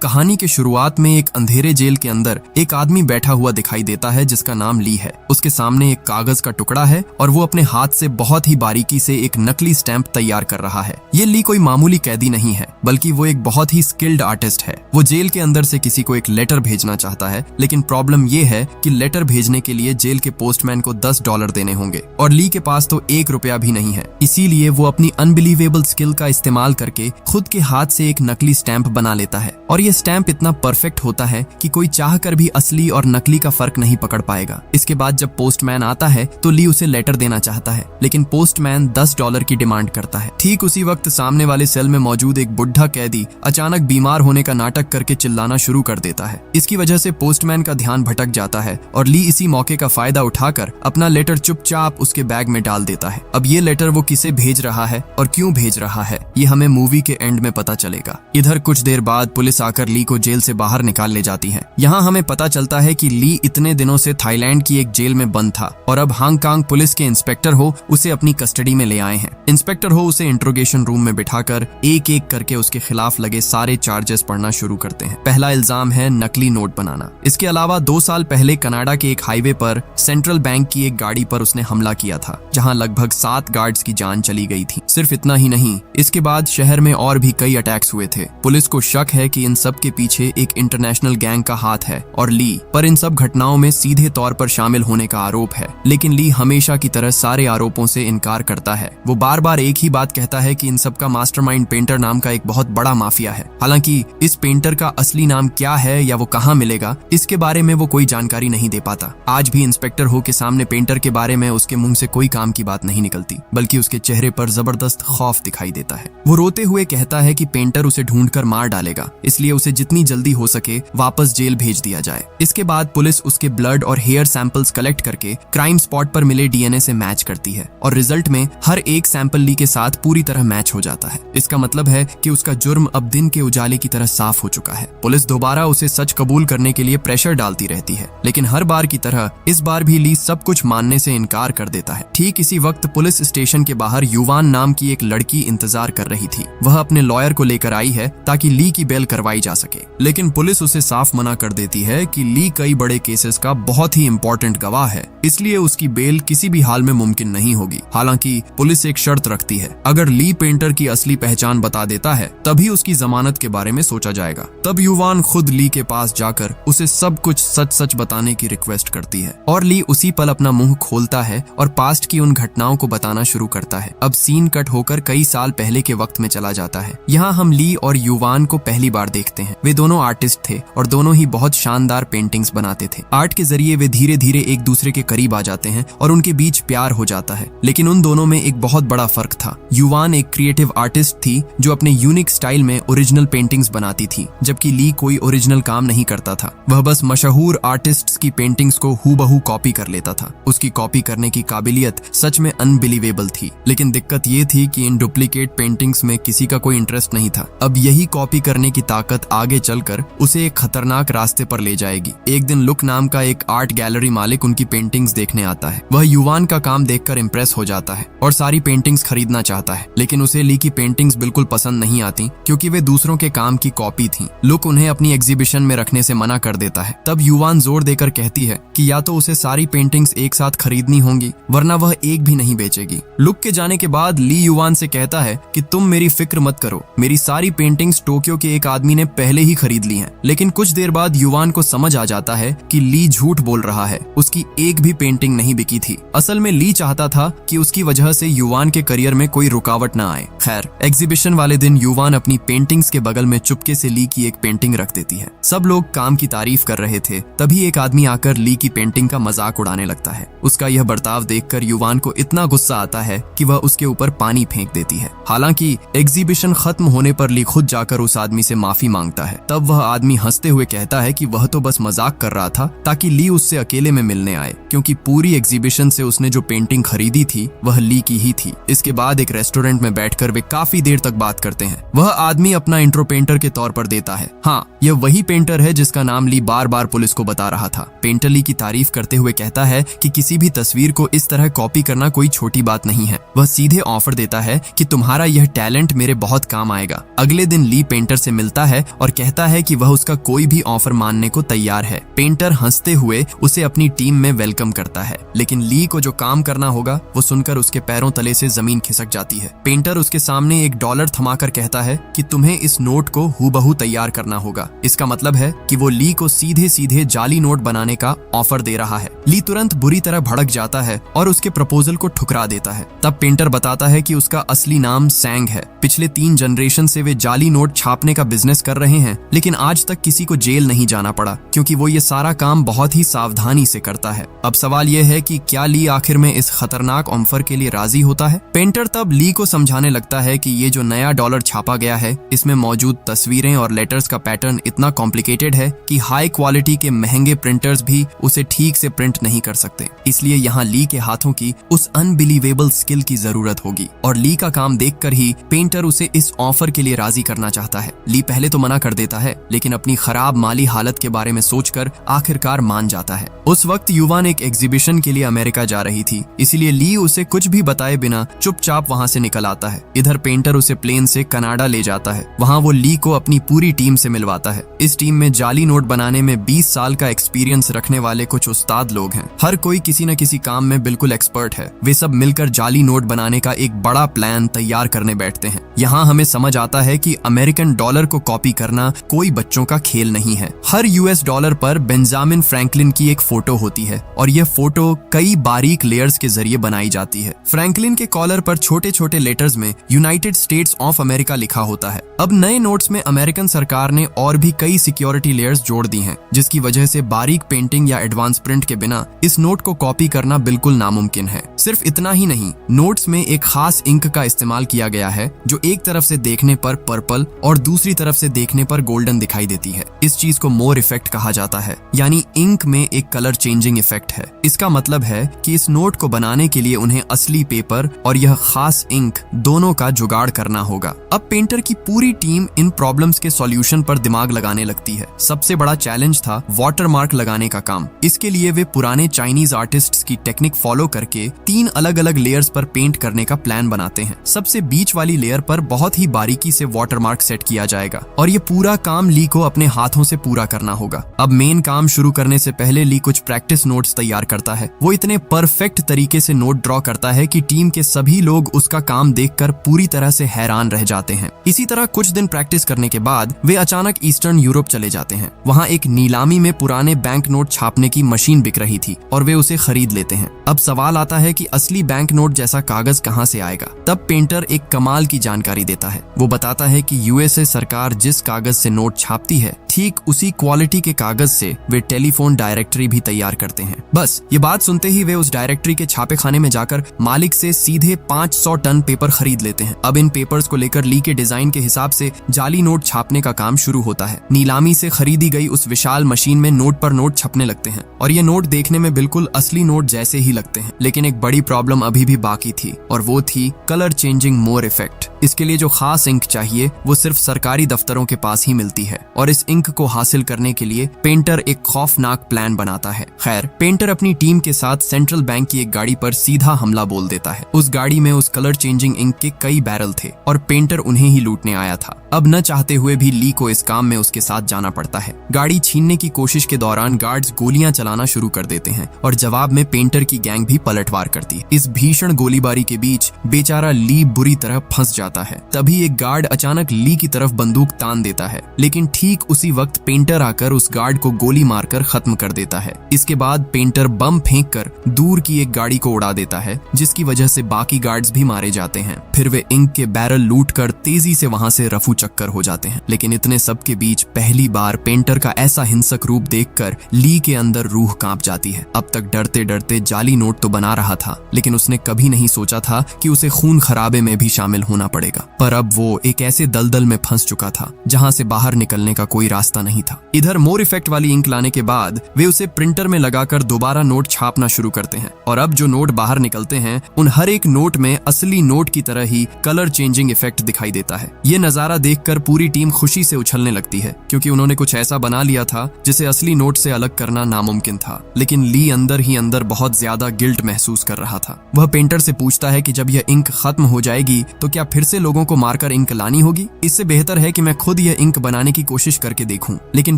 कहानी के शुरुआत में एक अंधेरे जेल के अंदर एक आदमी बैठा हुआ दिखाई देता है जिसका नाम ली है। उसके सामने एक कागज का टुकड़ा है और वो अपने हाथ से बहुत ही बारीकी से एक नकली स्टैंप तैयार कर रहा है। ये ली कोई मामूली कैदी नहीं है, बल्कि वो एक बहुत ही स्किल्ड आर्टिस्ट है। वो जेल के अंदर से किसी को एक लेटर भेजना चाहता है, लेकिन प्रॉब्लम ये है कि लेटर भेजने के लिए जेल के पोस्टमैन को $10 देने होंगे और ली के पास तो $1 भी नहीं है। इसीलिए वो अपनी अनबिलीवेबल स्किल का इस्तेमाल करके खुद के हाथ से एक नकली स्टैंप बना लेता है और ये स्टैंप इतना परफेक्ट होता है कि कोई चाहकर भी असली और नकली का फर्क नहीं पकड़ पाएगा। इसके बाद जब पोस्टमैन आता है तो ली उसे लेटर देना चाहता है, लेकिन पोस्टमैन $10 की डिमांड करता है। ठीक उसी वक्त सामने वाले सेल में मौजूद एक बुढ़ा कैदी अचानक बीमार होने का नाटक करके चिल्लाना शुरू कर देता है। इसकी वजह से पोस्टमैन का ध्यान भटक जाता है और ली इसी मौके का फायदा उठाकर अपना लेटर चुपचाप उसके बैग में डाल देता है। अब ये लेटर वो किसे भेज रहा है और क्यों भेज रहा है, ये हमें मूवी के एंड में पता चलेगा। इधर कुछ देर बाद पुलिस आकर ली को जेल से बाहर निकाल ले जाती है। यहाँ हमें पता चलता है कि ली इतने दिनों से थाईलैंड की एक जेल में बंद था और अब हांगकांग पुलिस के इंस्पेक्टर हो उसे अपनी कस्टडी में ले आए हैं। इंस्पेक्टर हो उसे इंट्रोगेशन रूम में बिठाकर एक एक करके उसके खिलाफ लगे सारे चार्जेस पढ़ना शुरू करते हैं। पहला इल्जाम है नकली नोट बनाना। इसके अलावा 2 साल पहले कनाडा के एक हाईवे पर सेंट्रल बैंक की एक गाड़ी पर उसने हमला किया था, जहाँ लगभग 7 गार्ड्स की जान चली गई थी। सिर्फ इतना ही नहीं, इसके बाद शहर में और भी कई अटैक्स हुए थे। पुलिस को शक है कि इन सब के पीछे एक इंटरनेशनल गैंग का हाथ है और ली पर इन सब घटनाओं में सीधे तौर पर शामिल होने का आरोप है। लेकिन ली हमेशा की तरह सारे आरोपों से इनकार करता है। वो बार बार एक ही बात कहता है कि इन सब का मास्टरमाइंड पेंटर नाम का एक बहुत बड़ा माफिया है। हालांकि इस पेंटर का असली नाम क्या है या वो कहाँ मिलेगा, इसके बारे में वो कोई जानकारी नहीं दे पाता। आज भी इंस्पेक्टर हो के सामने पेंटर के बारे में उसके मुंह से कोई काम की बात नहीं निकलती, बल्कि उसके चेहरे पर जबरदस्त खौफ दिखाई देता है। वो रोते हुए कहता है कि पेंटर उसे ढूंढकर मार डालेगा, इसलिए उसे जितनी जल्दी हो सके वापस जेल भेज दिया जाए। इसके बाद पुलिस उसके ब्लड और हेयर सैंपल्स कलेक्ट करके क्राइम स्पॉट पर मिले डीएनए से मैच करती है और रिजल्ट में हर एक सैंपल ली के साथ पूरी तरह मैच हो जाता है। इसका मतलब है कि उसका जुर्म अब दिन के उजाले की तरह साफ हो चुका है। पुलिस दोबारा उसे सच कबूल करने के लिए प्रेशर डालती रहती है, लेकिन हर बार की तरह इस बार भी ली सब कुछ मानने से इनकार कर देता है। ठीक इसी वक्त पुलिस स्टेशन के बाहर युवान नाम की एक लड़की इंतजार कर रही थी। वह अपने लॉयर को लेकर आई है ताकि ली की बेल करवाई जा सके, लेकिन पुलिस उसे साफ मना कर देती है कि ली कई बड़े केसेस का बहुत ही इंपॉर्टेंट गवाह है, इसलिए उसकी बेल किसी भी हाल में मुमकिन नहीं होगी। हालांकि पुलिस एक शर्त रखती है, अगर ली पेंटर की असली पहचान बता देता है तभी उसकी जमानत के बारे में सोचा जाएगा। तब युवान खुद ली के पास जाकर उसे सब कुछ सच सच बताने की रिक्वेस्ट करती है और ली उसी पल अपना मुंह खोलता है और पास्ट की उन घटनाओं को बताना शुरू करता है। अब सीन कट होकर कई साल पहले के वक्त में चला जाता है। यहाँ हम ली और युवान को पहली बार देखते हैं। वे दोनों आर्टिस्ट थे और दोनों ही बहुत शानदार पेंटिंग्स बनाते थे। आर्ट के जरिए वे धीरे धीरे एक दूसरे के करीब आ जाते हैं और उनके बीच प्यार हो जाता है। लेकिन उन दोनों में एक बहुत बड़ा फर्क था। युवान एक क्रिएटिव आर्टिस्ट थी जो अपने यूनिक स्टाइल में ओरिजिनल पेंटिंग्स बनाती थी, जबकि ली कोई ओरिजिनल काम नहीं करता था। वह बस मशहूर आर्टिस्ट्स की पेंटिंग्स को हूबहू कॉपी कर लेता था। उसकी कॉपी करने की काबिलियत सच में अनबिलीवेबल थी, लेकिन दिक्कत ये थी कि इन डुप्लीकेट पेंटिंग्स में किसी का कोई इंटरेस्ट नहीं था। अब यही कॉपी करने की ताकत आगे चलकर उसे एक खतरनाक रास्ते पर ले जाएगी। एक दिन लुक नाम का एक आर्ट गैलरी मालिक उनकी पेंटिंग्स देखने आता है। वह युवान का काम देखकर इम्प्रेस हो जाता है और सारी पेंटिंग्स खरीदना चाहता है, लेकिन उसे ली की पेंटिंग्स बिल्कुल पसंद नहीं आती क्योंकि वे दूसरों के काम की कॉपी थी। लुक उन्हें अपनी एग्जीबिशन में रखने से मना कर देता है। तब युवान जोर देकर कहती है कि या तो उसे सारी पेंटिंग्स एक साथ खरीदनी होंगी वरना वह एक भी नहीं बेचेगी। लुक के जाने के बाद ली युवान से कहता है कि तुम मेरी फिक्र मत करो, मेरी सारी पेंटिंग्स टोक्यो के एक आदमी ने पहले ही खरीद ली हैं। लेकिन कुछ देर बाद युवान को समझ आ जाता है कि ली झूठ बोल रहा है, उसकी एक भी पेंटिंग नहीं बिकी थी। असल में ली चाहता था कि उसकी वजह से युवान के करियर में कोई रुकावट न आए। खैर, एग्जीबिशन वाले दिन युवान अपनी पेंटिंग्स के बगल में चुपके से ली की एक पेंटिंग रख देती है। सब लोग काम की तारीफ कर रहे थे, तभी एक आदमी आकर ली की पेंटिंग का मजाक उड़ाने लगता है। उसका यह बर्ताव देखकर युवान को इतना गुस्सा आता है कि वह उसके ऊपर पानी फेंक देती है। हालांकि एग्जीबिशन खत्म होने पर ली खुद जाकर उस आदमी से माफी मांगता है। तब वह आदमी हंसते हुए कहता है कि वह तो बस मजाक कर रहा था ताकि ली उससे अकेले में मिलने आए, क्योंकि पूरी एग्जीबिशन से उसने जो पेंटिंग खरीदी थी वह ली की ही थी। इसके बाद एक रेस्टोरेंट में बैठकर वे काफी देर तक बात करते हैं। वह आदमी अपना इंट्रो पेंटर के तौर पर देता है। हाँ, यह वही पेंटर है जिसका नाम ली बार बार पुलिस को बता रहा था। पेंटर ली की तारीफ करते हुए कहता है कि किसी भी तस्वीर को इस तरह कॉपी करना कोई छोटी बात नहीं है। वह सीधे ऑफर देता है कि तुम्हारा यह टैलेंट मेरे बहुत काम आएगा। अगले दिन ली पेंटर से मिलता है और कहता है कि वह उसका कोई भी ऑफर मानने को तैयार है। पेंटर हंसते हुए उसे अपनी टीम में वेलकम करता है, लेकिन ली को जो काम करना होगा वो सुनकर उसके पैरों तले से जमीन खिसक जाती है। पेंटर उसके सामने $1 थमाकर कहता है कि तुम्हें इस नोट को हूबहू तैयार करना होगा। इसका मतलब है कि वो ली को सीधे सीधे जाली नोट बनाने का ऑफर दे रहा है। ली तुरंत बुरी तरह भड़क जाता है और उसके प्रपोजल को ठुकरा देता है। तब पेंटर बताता है कि उसका असली नाम सैंग है। पिछले 3 जनरेशन से वे जाली नोट छापने का बिजनेस कर रहे हैं, लेकिन आज तक किसी को जेल नहीं जाना पड़ा क्योंकि वो ये सारा काम बहुत ही सावधानी से करता है। अब सवाल यह है कि क्या ली आखिर में इस खतरनाक ऑफर के लिए राजी होता है? पेंटर तब ली को समझाने लगता है कि ये जो नया डॉलर छापा गया है इसमें मौजूद तस्वीरें और लेटर्स का पैटर्न इतना कॉम्प्लिकेटेड है कि हाई क्वालिटी के महंगे प्रिंटर्स भी उसे ठीक से प्रिंट नहीं कर सकते। इसलिए यहाँ ली के हाथों की उस अनबिलीवेबल स्किल की जरूरत होगी और ली का काम देखकर ही पेंटर उसे इस ऑफर के लिए राजी करना चाहता है। ली पहले तो मना कर देता है, लेकिन अपनी खराब माली हालत के बारे में सोचकर आखिरकार मान जाता है। उस वक्त युवान एक एग्जीबिशन के लिए अमेरिका जा रही थी, इसीलिए ली उसे कुछ भी बताए बिना चुपचाप वहाँ से निकल आता है। इधर पेंटर उसे प्लेन से कनाडा ले जाता है। वहाँ वो ली को अपनी पूरी टीम से मिलवाता है। इस टीम में जाली नोट बनाने में 20 साल का एक्सपीरियंस रखने वाले कुछ उस्ताद लोग हैं। हर कोई किसी न किसी काम में बिल्कुल एक्सपर्ट है। वे सब मिलकर जाली नोट बनाने का एक बड़ा प्लान तैयार करने बैठते हैं। यहाँ हमें समझ आता है कि अमेरिकन डॉलर को कॉपी करना कोई बच्चों का खेल नहीं है। हर US डॉलर पर बेंजामिन फ्रैंकलिन की एक फोटो होती है और यह फोटो कई बारीक लेयर्स के जरिए बनाई जाती है। फ्रैंकलिन के कॉलर पर छोटे छोटे लेटर्स में यूनाइटेड स्टेट्स ऑफ अमेरिका लिखा होता है। अब नए नोट्स में अमेरिकन सरकार ने और भी कई सिक्योरिटी लेयर्स जोड़ दी हैं, जिसकी वजह से बारीक पेंटिंग या एडवांस प्रिंट के बिना इस नोट को कॉपी करना बिल्कुल नामुमकिन है। सिर्फ इतना ही नहीं, नोट्स में एक खास इंक का इस्तेमाल किया गया है जो एक तरफ से देखने पर पर्पल और दूसरी तरफ से देखने पर गोल्डन दिखाई देती है। इस चीज को मोर इफेक्ट कहा जाता है, यानी इंक में एक कलर चेंजिंग इफेक्ट है। इसका मतलब है कि इस नोट को बनाने के लिए उन्हें असली पेपर और यह खास इंक दोनों का जुगाड़ करना होगा। अब पेंटर की पूरी टीम इन प्रॉब्लम्स के सॉल्यूशन पर दिमाग लगाने लगती है। सबसे बड़ा चैलेंज था वाटरमार्क लगाने का काम। इसके लिए वे पुराने चाइनीज आर्टिस्ट्स की टेक्निक फॉलो करके 3 अलग अलग लेयर्स पर पेंट करने का प्लान बनाते हैं। सबसे बीच वाली लेयर पर बहुत ही बारीकी से वाटरमार्क सेट किया जाएगा और ये पूरा काम ली को अपने हाथों से पूरा करना होगा। अब मेन काम शुरू करने से पहले ली कुछ प्रैक्टिस नोट्स तैयार करता है। वो इतने परफेक्ट तरीके से नोट ड्रॉ करता है कि टीम के सभी लोग उसका काम देखकर पूरी तरह से हैरान रह जाते हैं। इसी तरह कुछ दिन प्रैक्टिस करने के बाद वे अचानक ईस्टर्न यूरोप चले जाते हैं। वहाँ एक नीलामी में पुराने बैंक नोट छापने की मशीन बिक रही थी और वे उसे खरीद लेते हैं। अब सवाल आता है कि असली बैंक नोट जैसा कागज कहाँ से आएगा। तब पेंटर एक कमाल की जानकारी देता है। वो बताता है कि USA सरकार जिस कागज से नोट छापती है, ठीक उसी क्वालिटी के कागज से वे टेलीफोन डायरेक्टरी भी तैयार करते हैं। बस ये बात सुनते ही वे उस डायरेक्टरी के छापे खाने में जाकर मालिक से सीधे 500 टन पेपर खरीद लेते हैं। अब इन पेपर्स को लेकर ली के डिजाइन के हिसाब से जाली नोट छापने का काम शुरू होता है। नीलामी से खरीदी गई उस विशाल मशीन में नोट पर नोट छपने लगते हैं और ये नोट देखने में बिल्कुल असली नोट जैसे ही लगते हैं। लेकिन एक बड़ी प्रॉब्लम अभी भी बाकी थी और वो थी कलर चेंजिंग मोर इफेक्ट। इसके लिए जो खास इंक चाहिए वो सिर्फ सरकारी दफ्तरों के पास ही मिलती है और इस इंक को हासिल करने के लिए पेंटर एक खौफनाक प्लान बनाता है। खैर, पेंटर अपनी टीम के साथ सेंट्रल बैंक की एक गाड़ी पर सीधा हमला बोल देता है। उस गाड़ी में उस कलर चेंजिंग इंक के कई बैरल थे और पेंटर उन्हें ही लूटने आया था। अब न चाहते हुए भी ली को इस काम में उसके साथ जाना पड़ता है। गाड़ी छीनने की कोशिश के दौरान गार्ड्स गोलियां चलाना शुरू कर देते हैं और जवाब में पेंटर की गैंग भी पलटवार करती है। इस भीषण गोलीबारी के बीच बेचारा ली बुरी तरह फंस जाता है। तभी एक गार्ड अचानक ली की तरफ बंदूक तान देता है, लेकिन ठीक उसी वक्त पेंटर आकर उस गार्ड को गोली मारकर खत्म कर देता है। इसके बाद पेंटर बम फेंककर दूर की एक गाड़ी को उड़ा देता है, जिसकी वजह से बाकी गार्ड्स भी मारे जाते हैं। फिर वे इंक के बैरल लूटकर तेजी से वहां से रफू चक्कर हो जाते हैं। लेकिन इतने सब के बीच पहली बार पेंटर का ऐसा हिंसक रूप देखकर ली के अंदर रूह कांप जाती है। अब तक डरते डरते जाली नोट तो बना रहा था, लेकिन उसने कभी नहीं सोचा था कि उसे खून खराबे में भी शामिल होना पड़ेगा। पर अब वो एक ऐसे दलदल में फंस चुका था जहां से बाहर निकलने का कोई रास्ता नहीं था। इधर मोर इफेक्ट वाली इंक लाने के बाद वे उसे प्रिंटर में लगाकर दोबारा नोट छापना शुरू करते हैं और अब जो नोट बाहर निकलते हैं उन हर एक नोट में असली नोट की तरह ही कलर चेंजिंग इफेक्ट दिखाई देता है। ये नजारा देखकर पूरी टीम खुशी से उछलने लगती है, क्योंकि उन्होंने कुछ ऐसा बना लिया था जिसे असली नोट से अलग करना नामुमकिन था। लेकिन ली अंदर ही अंदर बहुत ज्यादा गिल्ट महसूस कर रहा था। वह पेंटर से पूछता है कि जब यह इंक खत्म हो जाएगी तो क्या फिर से लोगों को मारकर इंक लानी होगी? इससे बेहतर है कि मैं खुद यह इंक बनाने की कोशिश करके देखूं, लेकिन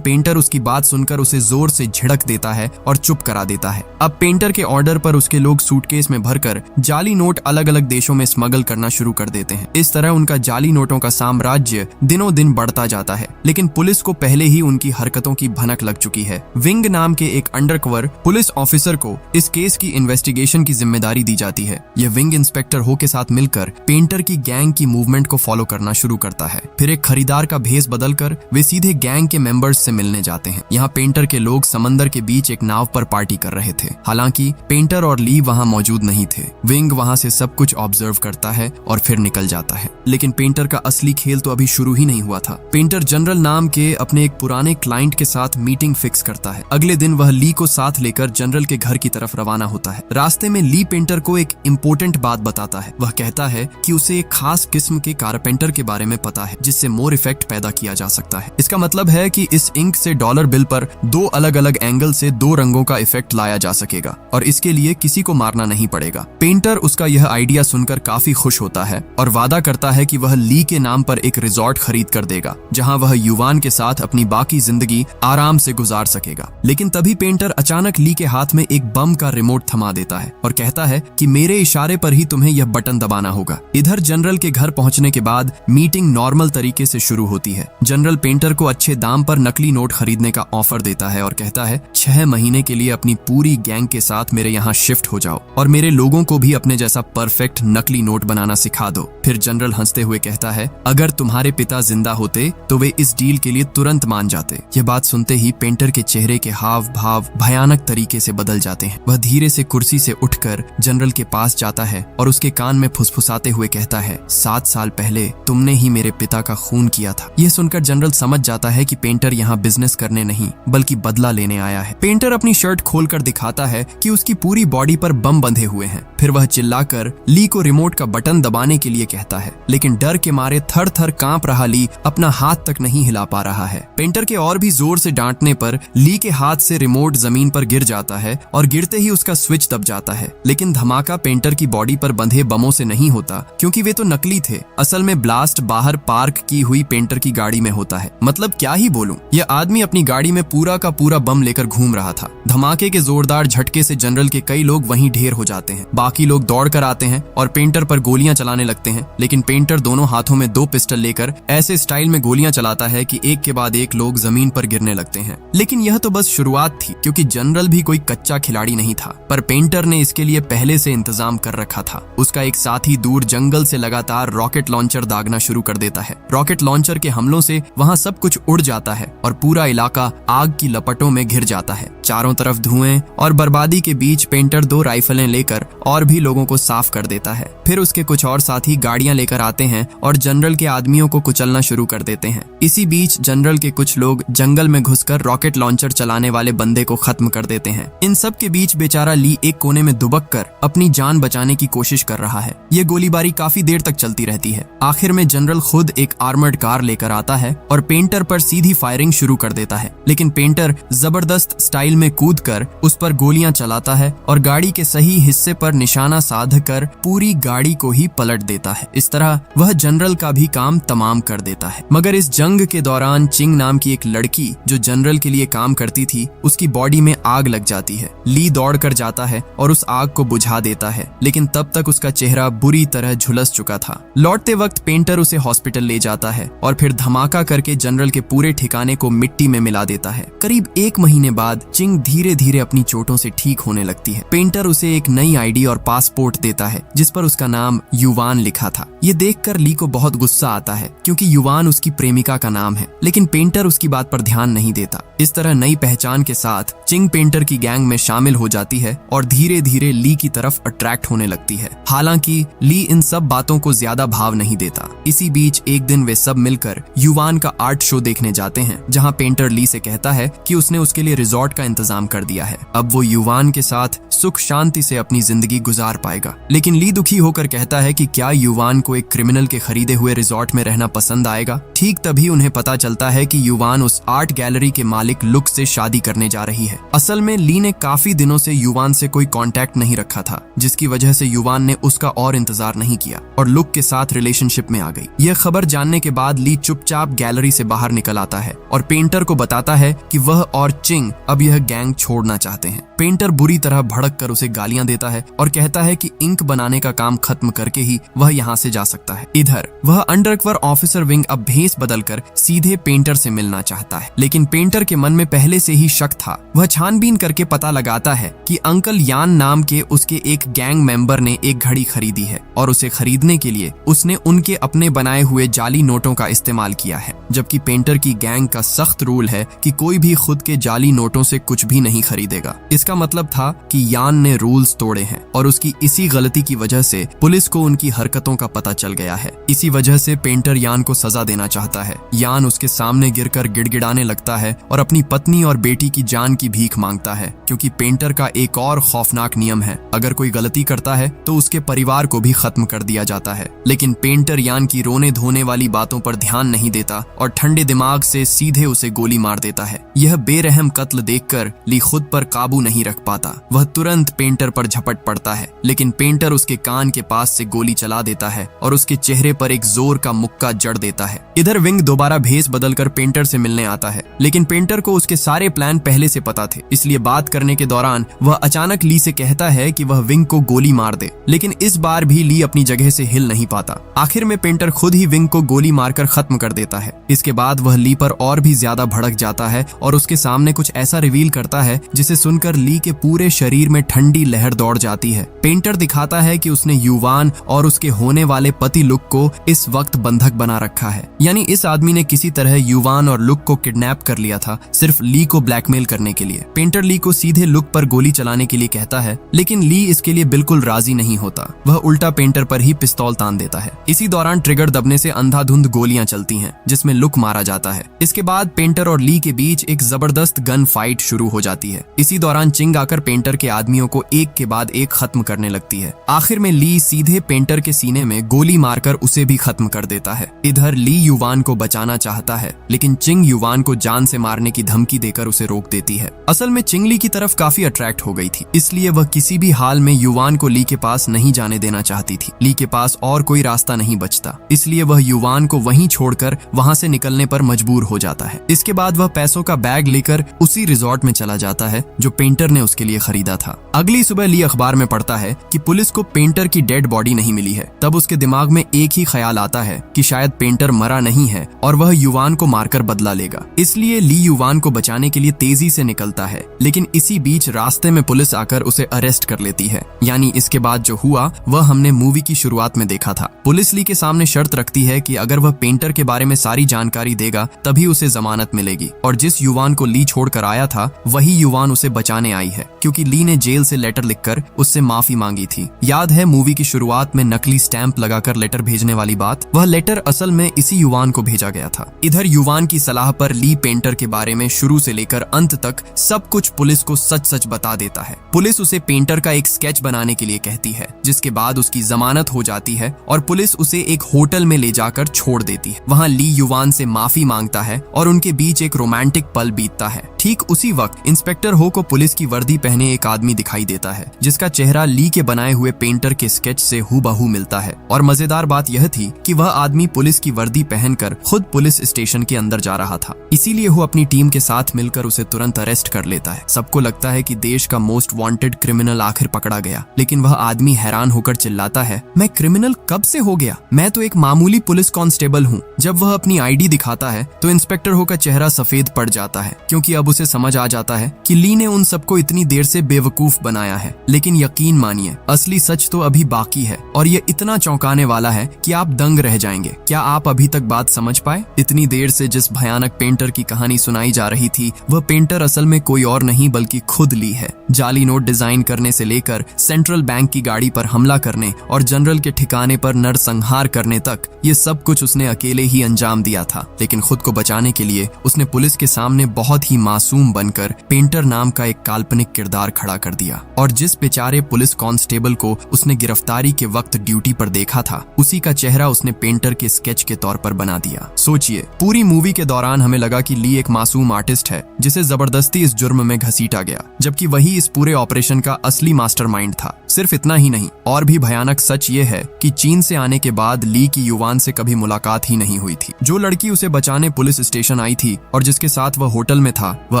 पेंटर उसकी बात सुनकर उसे जोर से झिड़क देता है और चुप करा देता है। अब पेंटर के ऑर्डर पर उसके लोग सूटकेस में भरकर जाली नोट अलग अलग देशों में स्मगल करना शुरू कर देते हैं। इस तरह उनका जाली नोटों का साम्राज्य दिनों दिन बढ़ता जाता है, लेकिन पुलिस को पहले ही उनकी हरकतों की भनक लग चुकी है। विंग नाम के एक अंडरकवर पुलिस ऑफिसर को इस केस की इन्वेस्टिगेशन की जिम्मेदारी दी जाती है। यह विंग इंस्पेक्टर हो के साथ मिलकर पेंटर की गैंग की मूवमेंट को फॉलो करना शुरू करता है। फिर एक खरीदार का भेस बदलकर वे सीधे गैंग के मेंबर्स से मिलने जाते हैं। यहाँ पेंटर के लोग समंदर के बीच एक नाव पर पार्टी कर रहे थे। हालांकि पेंटर और ली वहाँ मौजूद नहीं थे। विंग वहाँ से सब कुछ ऑब्जर्व करता है और फिर निकल जाता है, लेकिन पेंटर का असली खेल तो अभी शुरू ही नहीं हुआ था। पेंटर जनरल नाम के अपने एक पुराने क्लाइंट के साथ मीटिंग फिक्स करता है। अगले दिन वह ली को साथ लेकर जनरल के घर की तरफ रवाना होता है। रास्ते में ली पेंटर को एक इम्पोर्टेंट बात बताता है। वह कहता है कि उसे एक खास किस्म के कारपेंटर के बारे में पता है जिससे मोर इफेक्ट पैदा किया जा सकता है। इसका मतलब है कि इस इंक से डॉलर बिल पर दो अलग अलग एंगल से दो रंगों का इफेक्ट लाया जा सकेगा और इसके लिए किसी को मारना नहीं पड़ेगा। पेंटर उसका यह आइडिया सुनकर काफी खुश होता है और वादा करता है कि वह ली के नाम पर एक रिजॉर्ट खरीद कर देगा, जहां वह युवान के साथ अपनी बाकी जिंदगी आराम से गुजार सकेगा। लेकिन तभी पेंटर अचानक ली के हाथ में एक बम का रिमोट थमा देता है और कहता है कि मेरे इशारे पर ही तुम्हें यह बटन दबाना होगा। इधर जनरल के घर पहुंचने के बाद मीटिंग नॉर्मल तरीके से शुरू होती है। जनरल पेंटर को अच्छे दाम पर नकली नोट खरीदने का ऑफर देता है और कहता है 6 महीने के लिए अपनी पूरी गैंग के साथ मेरे यहाँ शिफ्ट हो जाओ और मेरे लोगों को भी अपने जैसा परफेक्ट नकली नोट बनाना सिखा दो। फिर जनरल हंसते हुए कहता है अगर तुम्हारे पिता जिंदा होते तो वे इस डील के लिए तुरंत मान जाते। यह बात सुनते ही पेंटर के चेहरे के हाव भाव भयानक तरीके से बदल जाते हैं। वह धीरे से कुर्सी से उठकर जनरल के पास जाता है और उसके कान में फुसफुसाते हुए कहता है 7 साल पहले तुमने ही मेरे पिता का खून किया था। यह सुनकर जनरल समझ जाता है कि पेंटर यहाँ बिजनेस करने नहीं बल्कि बदला लेने आया है। पेंटर अपनी शर्ट खोलकर दिखाता है कि उसकी पूरी बॉडी पर बम बंधे हुए हैं। फिर वह चिल्लाकर ली को रिमोट का बटन दबाने के लिए कहता है, लेकिन डर के मारे थर थर कांप रहा ली अपना हाथ तक नहीं हिला पा रहा है। पेंटर के और भी जोर से डांटने पर ली के हाथ से रिमोट जमीन पर गिर जाता है और गिरते ही उसका स्विच दब जाता है। लेकिन धमाका पेंटर की बॉडी पर बंधे बमों से नहीं होता, क्योंकि वे तो नकली थे। असल में ब्लास्ट बाहर पार्क की हुई पेंटर की गाड़ी में होता है। मतलब क्या ही बोलूं, यह आदमी अपनी गाड़ी में पूरा का पूरा बम लेकर घूम रहा था। धमाके के जोरदार झटके से जनरल के कई लोग वहीं ढेर हो जाते हैं। बाकी लोग दौड़ कर आते हैं और पेंटर पर गोलियां चलाने लगते हैं, लेकिन पेंटर दोनों हाथों में 2 पिस्टल लेकर ऐसे स्टाइल में गोलियां चलाता है कि एक के बाद एक लोग जमीन पर गिरने लगते हैं। लेकिन यह तो बस शुरुआत थी, क्योंकि जनरल भी कोई कच्चा खिलाड़ी नहीं था, पर पेंटर ने इसके लिए पहले से इंतजाम कर रखा था। उसका एक साथी दूर जंगल से लगातार रॉकेट लॉन्चर दागना शुरू कर देता है। रॉकेट लॉन्चर के हमलों से वहां सब कुछ उड़ जाता है और पूरा इलाका आग की लपटों में घिर जाता है। चारों तरफ धुएं और बर्बादी के बीच पेंटर 2 राइफलें लेकर और भी लोगों को साफ कर देता है। फिर उसके कुछ और साथी गाड़ियां लेकर आते हैं और जनरल के आदमियों को कुचलना शुरू कर देते हैं। इसी बीच जनरल के कुछ लोग जंगल में घुसकर रॉकेट लॉन्चर चलाने वाले बंदे को खत्म कर देते हैं। इन सब के बीच बेचारा ली एक कोने में दुबक कर अपनी जान बचाने की कोशिश कर रहा है। ये गोलीबारी काफी देर तक चलती रहती है। आखिर में जनरल खुद एक आर्मर्ड कार लेकर आता है और पेंटर पर सीधी फायरिंग शुरू कर देता है, लेकिन पेंटर जबरदस्त स्टाइल में कूदकर उस पर गोलियां चलाता है और गाड़ी के सही हिस्से पर निशाना साध कर पूरी गाड़ी को ही पलट देता है। इस तरह वह जनरल का भी काम तमाम कर देता है। मगर इस जंग के दौरान चिंग नाम की एक लड़की जो जनरल के लिए काम करती थी, उसकी बॉडी में आग लग जाती है। ली दौड़ कर जाता है और उस आग को बुझा देता है, लेकिन तब तक उसका चेहरा बुरी तरह झुलस चुका था। लौटते वक्त पेंटर उसे हॉस्पिटल ले जाता है और फिर धमाका करके जनरल के पूरे ठिकाने को मिट्टी में मिला देता है। करीब 1 महीने बाद चिंग धीरे धीरे अपनी चोटों से ठीक होने लगती है। पेंटर उसे एक नई आईडी और पासपोर्ट देता है जिस पर उसका नाम युवान लिखा था। ये देखकर ली को बहुत गुस्सा आता है, क्योंकि युवान उसकी प्रेमिका का नाम है, लेकिन पेंटर उसकी बात पर ध्यान नहीं देता। इस तरह नई पहचान के साथ चिंग पेंटर की गैंग में शामिल हो जाती है और धीरे धीरे ली की तरफ अट्रैक्ट होने लगती है। हालांकि ली इन सब बातों को ज्यादा भाव नहीं देता। इसी बीच एक दिन वे सब मिलकर युवान का आर्ट शो देखने जाते हैं, जहां पेंटर ली से कहता है कि उसने उसके लिए रिजॉर्ट का इंतजाम कर दिया है। अब वो युवान के साथ सुख शांति से अपनी जिंदगी गुजार पाएगा। लेकिन ली दुखी होकर कहता है कि क्या युवान को एक क्रिमिनल के खरीदे हुए रिजॉर्ट में रहना पसंद आएगा। ठीक तभी उन्हें पता चलता है कि युवान उस आर्ट गैलरी के मालिक लुक से शादी करने जा रही है। असल में ली ने काफी दिनों से युवान से कोई कांटेक्ट नहीं रखा था, जिसकी वजह से युवान ने उसका और इंतजार नहीं किया और लुक के साथ रिलेशनशिप में आ गई। यह खबर जानने के बाद ली चुपचाप गैलरी से बाहर निकल आता है और पेंटर को बताता है कि वह और चिंग अब यह गैंग छोड़ना चाहते हैं। पेंटर बुरी तरह भड़क कर उसे गालियां देता है और कहता है कि इंक बनाने का काम खत्म करके ही वह यहाँ से जा सकता है। इधर वह अंडरकवर ऑफिसर विंग अब भेस बदलकर सीधे पेंटर से मिलना चाहता है, लेकिन पेंटर के मन में पहले से ही शक था। वह छानबीन करके पता लगाता है कि अंकल यान नाम के उसके एक गैंग मेंबर ने एक घड़ी खरीदी है और उसे खरीदने के लिए उसने उनके अपने बनाए हुए जाली नोटों का इस्तेमाल किया है, जबकि पेंटर की गैंग का सख्त रूल है कि कोई भी खुद के जाली नोटों से कुछ भी नहीं खरीदेगा। इसका मतलब था कि यान ने रूल्स तोड़े हैं और उसकी इसी गलती की वजह से पुलिस को उनकी हरकतों का पता चल गया है। इसी वजह से पेंटर यान को सजा देना चाहता है। यान उसके सामने गिरकर गिड़गिड़ाने लगता है और अपनी पत्नी और बेटी की जान की भीख मांगता है, क्योंकि पेंटर का एक और खौफनाक नियम है, अगर कोई गलती करता है तो उसके परिवार को भी खत्म कर दिया जाता है। लेकिन पेंटर यान की रोने धोने वाली बातों पर ध्यान नहीं देता और ठंडे दिमाग से सीधे उसे गोली मार देता है। यह बेरहम कत्ल देखकर ली खुद पर काबू नहीं रख पाता। वह तुरंत पेंटर पर झपट पड़ता है, लेकिन पेंटर उसके कान के पास से गोली चला देता है और उसके चेहरे पर एक जोर का मुक्का जड़ देता है। इधर विंग दोबारा भेस बदलकर पेंटर से मिलने आता है, लेकिन पेंटर को उसके सारे प्लान पहले से पता थे, इसलिए बात करने के दौरान वह अचानक ली से कहता है कि वह विंग को गोली मार दे। लेकिन इस बार भी ली अपनी जगह से हिल नहीं पाता। आखिर में पेंटर खुद ही विंग को गोली मारकर खत्म कर देता है। इसके बाद वह ली पर और भी ज्यादा भड़क जाता है और उसके सामने कुछ ऐसा रिवील करता है जिसे सुनकर ली के पूरे शरीर में ठंडी लहर दौड़ जाती है। पेंटर दिखाता है कि उसने युवान और उसके होने वाले पति लुक को इस वक्त बंधक बना रखा है, यानी इस आदमी ने किसी तरह युवान और लुक को किडनैप कर लिया था, सिर्फ ली को ब्लैकमेल करने के लिए। पेंटर ली को सीधे लुक पर गोली चलाने के लिए कहता है, लेकिन ली इसके लिए बिल्कुल राजी नहीं होता। वह उल्टा पेंटर पर ही पिस्तौल तान देता है। इसी दौरान ट्रिगर दबने से अंधाधुंध गोलियां चलती हैं, जिसमें लुक मारा जाता है। इसके बाद पेंटर और ली के बीच एक जबरदस्त गन फाइट शुरू हो जाती है। इसी दौरान चिंग आकर पेंटर के आदमियों को एक के बाद एक खत्म करने लगती है। आखिर में ली सीधे पेंटर के सीने में गोली मारकर उसे भी खत्म कर देता है। इधर ली युवान को बचाना चाहता है, लेकिन चिंग युवान को जान से मारने की धमकी देकर उसे रोक देती है। असल में चिंग ली की तरफ काफी अट्रैक्ट हो गई थी, इसलिए वह किसी भी हाल में युवान को ली के पास नहीं जाने देना चाहती थी। ली के पास और कोई रास्ता नहीं बचता, इसलिए वह युवान को वहीं छोड़कर वहां से निकलने पर मजबूर हो जाता है। इसके बाद वह पैसों का बैग लेकर उसी रिजॉर्ट में चला जाता है जो पेंटर ने उसके लिए खरीदा था। अगली सुबह ली अखबार में पढ़ता है कि पुलिस को पेंटर की डेड बॉडी नहीं मिली है। तब उसके दिमाग में एक ही ख्याल आता है कि शायद पेंटर मरा नहीं है और वह युवान को मारकर बदला लेगा। इसलिए ली युवान को बचाने के लिए तेजी से निकलता है, लेकिन इसी बीच रास्ते में पुलिस आकर उसे अरेस्ट कर लेती है। यानी इसके बाद जो हुआ वह हमने मूवी की शुरुआत में देखा था। पुलिस ली के सामने शर्त रखती है कि अगर वह पेंटर के बारे में सारी जानकारी देगा तभी उसे जमानत मिलेगी, और जिस युवान को ली छोड़कर आया था वही युवान उसे बचाने आई है, क्योंकि ली ने जेल से लेटर लिखकर उससे माफी मांगी थी। याद है मूवी की शुरुआत में नकली स्टैंप लगाकर लेटर भेजने वाली बात? वह लेटर असल में इसी युवान को भेजा गया था। इधर युवान की सलाह पर ली पेंटर के बारे में शुरू से लेकर अंत तक सब कुछ पुलिस को सच सच बता देता है। पुलिस उसे पेंटर का एक स्केच बनाने के लिए कहती है, जिसके बाद उसकी जमानत हो जाती है और पुलिस उसे एक होटल में ले जाकर छोड़ देती है। वहाँ ली युवान से माफी मांगता है और उनके बीच एक रोमांटिक पल बीतता है। ठीक उसी वक्त इंस्पेक्टर हो को पुलिस की वर्दी पहने एक आदमी दिखाई देता है, जिसका चेहरा ली के बनाए हुए पेंटर के स्केच से हूबहू मिलता है। और मजेदार बात यह थी कि वह आदमी पुलिस की वर्दी पहनकर खुद पुलिस स्टेशन के अंदर जा रहा था, इसीलिए वो अपनी टीम के साथ मिलकर उसे तुरंत अरेस्ट कर लेता है। सबको लगता है कि देश का मोस्ट वांटेड क्रिमिनल आखिर पकड़ा गया, लेकिन वह आदमी हैरान होकर चिल्लाता है, मैं क्रिमिनल कब से हो गया? मैं तो एक मामूली पुलिस कांस्टेबल हूँ। जब वह अपनी आईडी दिखाता है तो इंस्पेक्टर हो का चेहरा सफेद पड़ जाता है, क्योंकि अब उसे समझ आ जाता है कि ली ने उन सबको इतनी देर से बेवकूफ बनाया है। लेकिन यकीन मानिए, असली सच तो अभी बाकी है और ये इतना चौंकाने वाला है कि आप दंग रह जाएंगे। क्या आप अभी तक बात समझ पाए? इतनी देर से जिस भयानक पेंटर की कहानी सुनाई जा रही थी, वह पेंटर असल में कोई और नहीं बल्कि खुद ली है, जाली नोट डिजाइन करने से लेकर सेंट्रल बैंक की गाड़ी पर हमला करने और जनरल के ठिकाने पर नरसंहार करने तक ये सब कुछ उसने अकेले ही अंजाम दिया था। लेकिन खुद को बचाने के लिए उसने पुलिस के सामने बहुत ही मासूम बनकर पेंटर नाम का एक काल्पनिक किरदार खड़ा कर दिया और जिस बेचारे पुलिस कांस्टेबल को उसने गिरफ्तारी के वक्त ड्यूटी पर देखा था उसी का चेहरा उसने पेंटर के स्केच के तौर पर बना दिया। सोचिए, पूरी मूवी के दौरान हमें लगा कि ली एक मासूम आर्टिस्ट है जिसे जबरदस्ती इस जुर्म में घसीटा गया, जबकि वही इस पूरे ऑपरेशन का असली मास्टरमाइंड था। सिर्फ इतना ही नहीं, और भी भयानक सच ये है कि चीन से आने के बाद ली की युवान से कभी मुलाकात ही नहीं हुई थी। जो लड़की उसे बचाने पुलिस स्टेशन आई थी और जिसके साथ वह होटल में था, वह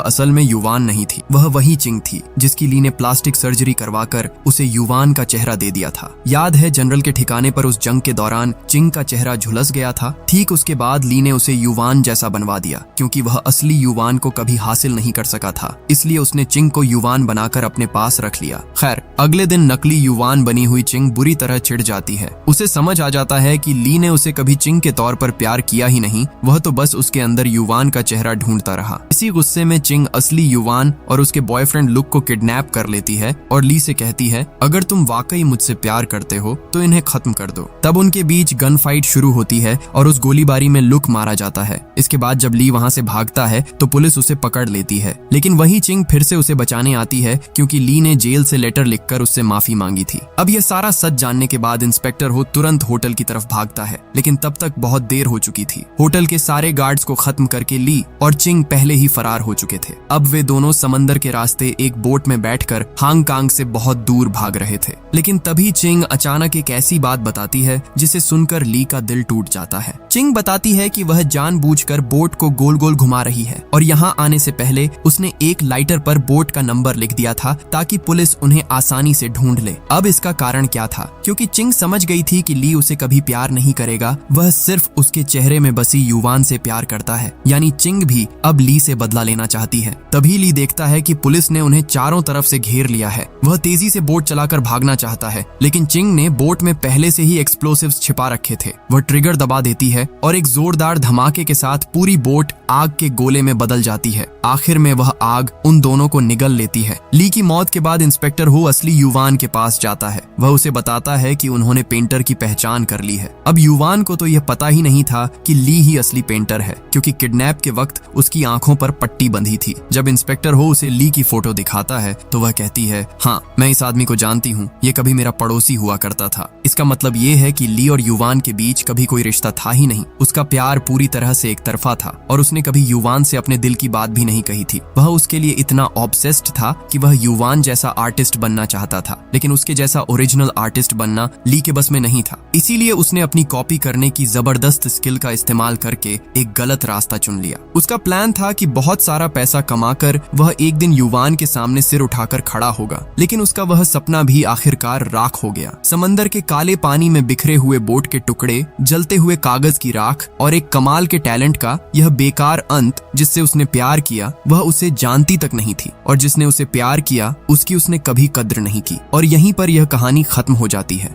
असल में युवान नहीं थी, वह वही चिंग थी जिसकी ली ने प्लास्टिक सर्जरी करवाकर उसे युवान का चेहरा दे दिया था। याद है, जनरल के ठिकाने पर उस जंग के दौरान चिंग का चेहरा झुलस गया था। ठीक उसके बाद ली ने उसे युवान जैसा बनवा दिया, क्योंकि वह असली युवान को कभी हासिल नहीं कर सका था, इसलिए उसने चिंग को युवान बनाकर अपने पास रख लिया। खैर, अगले दिन नकली युवान बनी हुई चिंग बुरी तरह चिढ़ जाती है। उसे समझ आ जाता है कि ली ने उसे कभी चिंग के तौर पर प्यार किया ही नहीं, वह तो बस उसके अंदर युवान का चेहरा ढूंढता रहा। इसी गुस्से में चिंग असली युवान और उसके बॉयफ्रेंड लुक को किडनैप कर लेती है और ली से कहती है, अगर तुम वाकई मुझसे प्यार करते हो तो इन्हें खत्म कर दो। तब उनके बीच गन फाइट शुरू होती है और उस गोलीबारी में लुक मारा जाता है। इसके बाद जब ली वहां से भागता है तो पुलिस उसे पकड़ लेती है, लेकिन वही चिंग फिर से उसे बचाने आती है क्योंकि ली ने जेल से लेटर लिखकर उससे माफी मांगी थी। अब यह सारा सच जानने के बाद इंस्पेक्टर हो तुरंत होटल की तरफ भागता है, लेकिन तब तक बहुत देर हो चुकी थी। होटल के सारे गार्ड्स को खत्म करके ली और चिंग पहले ही फरार हो चुके थे। अब वे दोनों समंदर के रास्ते एक बोट में बैठकर हांगकांग से बहुत दूर भाग रहे थे। लेकिन तभी चिंग अचानक एक ऐसी बात बताती है जिसे सुनकर ली का दिल टूट जाता है। चिंग बताती है कि वह जानबूझकर बोट को गोल गोल घुमा रही है और यहाँ आने से पहले उसने एक लाइटर पर बोट का नंबर लिख दिया था ताकि पुलिस उन्हें आसानी से ढूंढ ले। अब इसका कारण क्या था? क्योंकि चिंग समझ गई थी कि ली उसे कभी प्यार नहीं करेगा, वह सिर्फ उसके चेहरे में बसी युवान से प्यार करता है। यानी चिंग भी अब ली से बदला लेना चाहती है। तभी ली देखता है कि पुलिस ने उन्हें चारों तरफ से घेर लिया है। वह तेजी से बोट चलाकर भागना चाहता है, लेकिन चिंग ने बोट में पहले से ही एक्सप्लोसिव्स छिपा रखे थे। वह ट्रिगर दबा देती है और एक जोरदार धमाके के साथ पूरी बोट आग के गोले में बदल जाती है। आखिर में वह आग उन दोनों को निगल लेती है। ली की मौत के बाद इंस्पेक्टर हो असली युवान के पास जाता है। वह उसे बताता है कि उन्होंने पेंटर की पहचान कर ली है। अब युवान को तो यह पता ही नहीं था कि ली ही असली पेंटर है, क्योंकि किडनैप के वक्त उसकी आंखों पर पट्टी बंधी थी। जब इंस्पेक्टर हो उसे ली की फोटो दिखाता है तो वह कहती है, हाँ, मैं इस आदमी को जानती हूँ, ये कभी मेरा पड़ोसी हुआ करता था। इसका मतलब ये है कि ली और युवान के बीच कभी कोई रिश्ता था ही नहीं। उसका प्यार पूरी तरह से एक तरफा था और उसने कभी युवान से अपने दिल की बात भी नहीं कही थी। वह उसके लिए इतना ऑब्सेस्ड था कि वह युवान जैसा आर्टिस्ट बनना चाहता था, लेकिन उसके जैसा ओरिजिनल आर्टिस्ट बनना ली के बस में नहीं था। इसीलिए उसने अपनी कॉपी करने की जबरदस्त स्किल का इस्तेमाल करके एक गलत रास्ता चुन लिया। उसका प्लान था कि बहुत सारा पैसा कमाकर वह एक दिन युवान के सामने सिर उठाकर खड़ा होगा, लेकिन उसका वह सपना भी आखिरकार राख हो गया। समंदर के काले पानी में बिखरे हुए बोट के टुकड़े, जलते हुए कागज की राख और एक कमाल के टैलेंट का यह बेकार अंत जिससे उसने प्यार किया, वह उसे जानती तक नहीं थी, और जिसने उसे प्यार किया उसकी उसने कभी कद्र नहीं की। और यहीं पर यह कहानी खत्म हो जाती है।